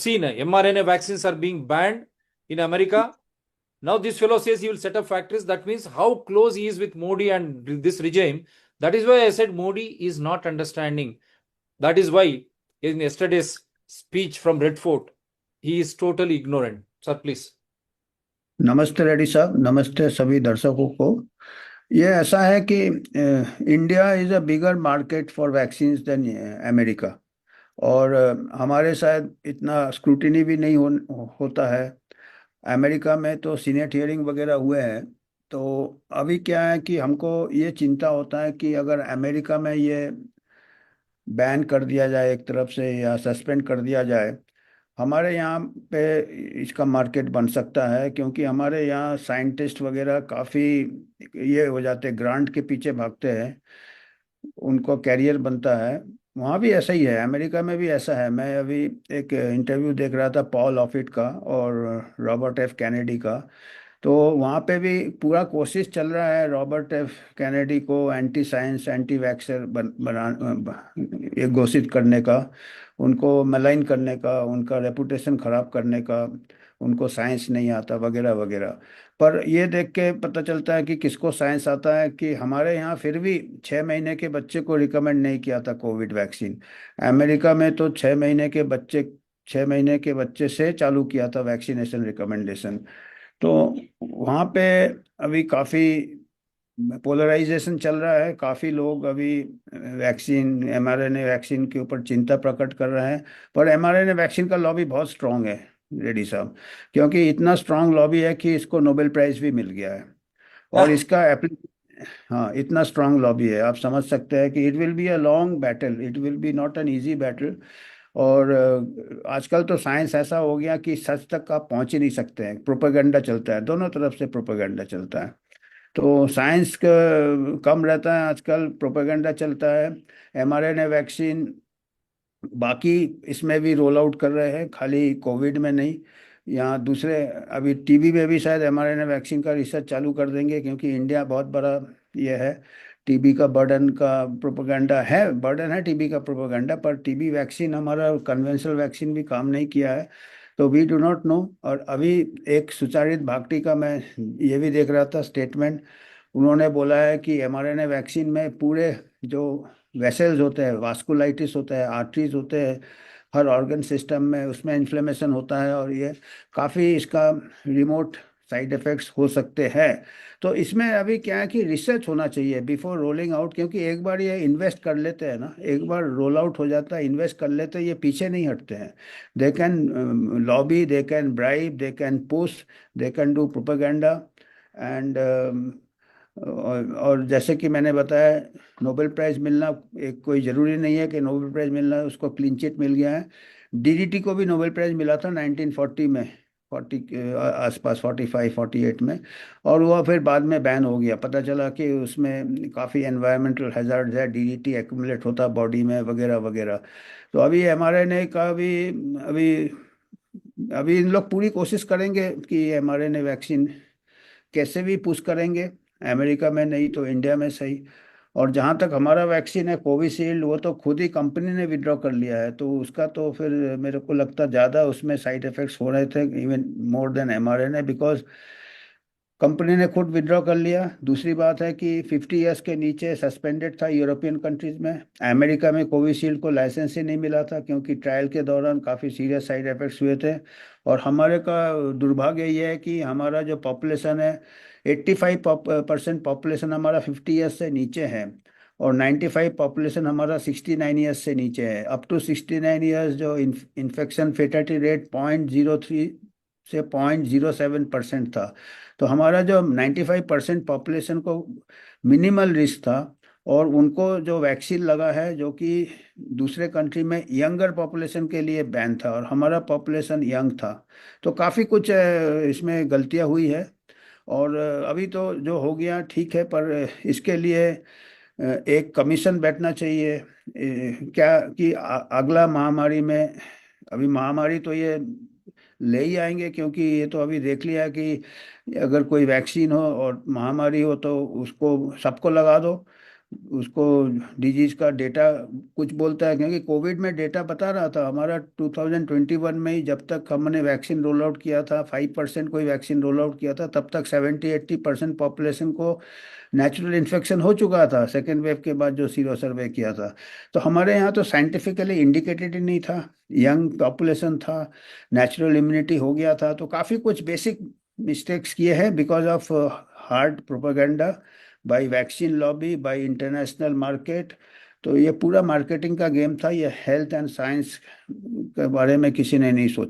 seen mRNA vaccines are being banned in America. Now this fellow says he will set up factories. That means how close he is with Modi and this regime. That is why I said Modi is not understanding. That is why in yesterday's speech from Red Fort, he is totally ignorant. Sir, please. नमस्ते रेड्डी साहब, नमस्ते सभी दर्शकों को। ये ऐसा है कि India is a bigger market for vaccines than America. और हमारे शायद इतना स्क्रूटिनी भी नहीं होता है। अमेरिका में तो सीनेट हियरिंग वगैरह हुए हैं। तो अभी क्या है कि हमको ये चिंता होता है कि अगर अमेरिका में ये बैन कर दिया जाए एक तरफ से या सस्पेंड कर दिया जाए, हमारे यहाँ पे इसका मार्केट बन सकता है, क्योंकि हमारे यहाँ साइंटिस्ट वगैरह काफ़ी ये हो जाते हैं, ग्रांट के पीछे भागते हैं, उनको कैरियर बनता है। वहाँ भी ऐसा ही है, अमेरिका में भी ऐसा है। मैं अभी एक इंटरव्यू देख रहा था पॉल ऑफिट का और रॉबर्ट एफ कैनेडी का। तो वहाँ पे भी पूरा कोशिश चल रहा है रॉबर्ट एफ कैनेडी को एंटी साइंस एंटी वैक्सर ये घोषित करने का, उनको मलाइन करने का, उनका रेपुटेशन खराब करने का, उनको साइंस नहीं आता वगैरह वगैरह। पर ये देख के पता चलता है कि किसको साइंस आता है कि हमारे यहाँ फिर भी 6 महीने के बच्चे को रिकमेंड नहीं किया था कोविड वैक्सीन। अमेरिका में तो 6 महीने के बच्चे से चालू किया था वैक्सीनेशन रिकमेंडेशन। तो वहाँ पे अभी काफ़ी पोलराइजेशन चल रहा है। काफ़ी लोग अभी वैक्सीन एमआरएनए वैक्सीन के ऊपर चिंता प्रकट कर रहे हैं। पर एमआरएनए वैक्सीन का लॉबी बहुत स्ट्रांग है रेड्डी साहब, क्योंकि इतना स्ट्रांग लॉबी है कि इसको नोबेल प्राइज भी मिल गया है। और इसका हाँ, इतना स्ट्रांग लॉबी है, आप समझ सकते हैं कि it will be a long battle, it will be not an easy battle. और आजकल तो साइंस ऐसा हो गया कि सच तक आप पहुंच ही नहीं सकते हैं, प्रोपेगेंडा चलता है, दोनों तरफ से प्रोपेगेंडा चलता है। तो साइंस का कम रहता है आजकल, प्रोपेगेंडा चलता है। एमआरएनए वैक्सीन बाकी इसमें भी रोल आउट कर रहे हैं, खाली कोविड में नहीं। यहाँ दूसरे अभी टीबी में भी शायद एमआरएनए वैक्सीन का रिसर्च चालू कर देंगे, क्योंकि इंडिया बहुत बड़ा ये है। टीबी का बर्डन का प्रोपेगेंडा है, बर्डन है टीबी का प्रोपेगेंडा, पर टीबी वैक्सीन हमारा कन्वेंशनल वैक्सीन भी काम नहीं किया है। तो वी डू नॉट नो। और अभी एक सुचारित भागटी का मैं ये भी देख रहा था स्टेटमेंट, उन्होंने बोला है कि एमआरएनए वैक्सीन में पूरे जो वेसल्स होते हैं, वास्कुलाइटिस होता है, आर्टरीज होते हैं, हर ऑर्गन सिस्टम में उसमें इन्फ्लेमेशन होता है, और ये काफ़ी इसका रिमोट साइड इफ़ेक्ट्स हो सकते हैं। तो इसमें अभी क्या है कि रिसर्च होना चाहिए बिफोर रोलिंग आउट, क्योंकि एक बार ये इन्वेस्ट कर लेते हैं ना, एक बार रोल आउट हो जाता है, इन्वेस्ट कर लेते हैं, ये पीछे नहीं हटते हैं। They can lobby, they can bribe, they can push, they can do propaganda. And और जैसे कि मैंने बताया, नोबेल प्राइज़ मिलना एक कोई ज़रूरी नहीं है कि नोबेल प्राइज़ मिलना, उसको क्लीन चिट मिल गया है। डीडीटी को भी नोबेल प्राइज़ मिला था 1940 में, 40 के आसपास, 45 48 में। और वह फिर बाद में बैन हो गया, पता चला कि उसमें काफ़ी एनवायरमेंटल हैज़ार्ड्स है, डीडीटी एक्यूमुलेट होता बॉडी में वगैरह वगैरह। तो अभी एमआरएनए का भी अभी अभी इन लोग पूरी कोशिश करेंगे कि एमआरएनए वैक्सीन कैसे भी पुश करेंगे, अमेरिका में नहीं तो इंडिया में सही। और जहाँ तक हमारा वैक्सीन है कोविशील्ड, वो तो खुद ही कंपनी ने विड्रॉ कर लिया है, तो उसका तो फिर मेरे को लगता ज़्यादा उसमें साइड इफ़ेक्ट्स हो रहे थे, even more than mRNA, because company ने खुद विड्रॉ कर लिया। दूसरी बात है कि 50 ईयर्स के नीचे सस्पेंडेड था यूरोपियन कंट्रीज में। अमेरिका में कोविशील्ड को लाइसेंस ही नहीं मिला था, क्योंकि ट्रायल के दौरान काफ़ी सीरियस साइड इफ़ेक्ट्स हुए थे। और हमारे का दुर्भाग्य ये है कि हमारा जो पॉपुलेशन है, 85% पॉपुलेशन हमारा 50 ईयर्स से नीचे है, और 95 पॉपुलेशन हमारा 69 ईयर्स से नीचे है। अप टू 69 ईयर्स जो इन्फेक्शन फेटेलिटी रेट 0.03 से 0.07% था। तो हमारा जो 95% पॉपुलेशन को मिनिमल रिस्क था, और उनको जो वैक्सीन लगा है जो कि दूसरे कंट्री में यंगर पॉपुलेशन के लिए बैन था, और हमारा पॉपुलेशन यंग था। तो काफ़ी कुछ इसमें गलतियां हुई है। और अभी तो जो हो गया ठीक है, पर इसके लिए एक कमीशन बैठना चाहिए। क्या कि अगला महामारी में, अभी महामारी तो ये ले ही आएंगे, क्योंकि ये तो अभी देख लिया कि अगर कोई वैक्सीन हो और महामारी हो तो उसको सबको लगा दो। उसको डिजीज का डेटा कुछ बोलता है, क्योंकि कोविड में डेटा बता रहा था हमारा 2021 में ही, जब तक हमने वैक्सीन रोल आउट किया था, 5% कोई वैक्सीन रोल आउट किया था, तब तक 70-80% पॉपुलेशन को नेचुरल इन्फेक्शन हो चुका था सेकेंड वेव के बाद जो सीरो सर्वे किया था। तो हमारे यहाँ तो साइंटिफिकली इंडिकेटेड ही नहीं था, यंग पॉपुलेशन था, नेचुरल इम्यूनिटी हो गया था, तो काफ़ी कुछ बेसिक मिस्टेक्स किए हैं because of hard propaganda by vaccine lobby, by international market. तो ये पूरा मार्केटिंग का गेम था, ये हेल्थ एंड साइंस के बारे में किसी ने नहीं सोचा।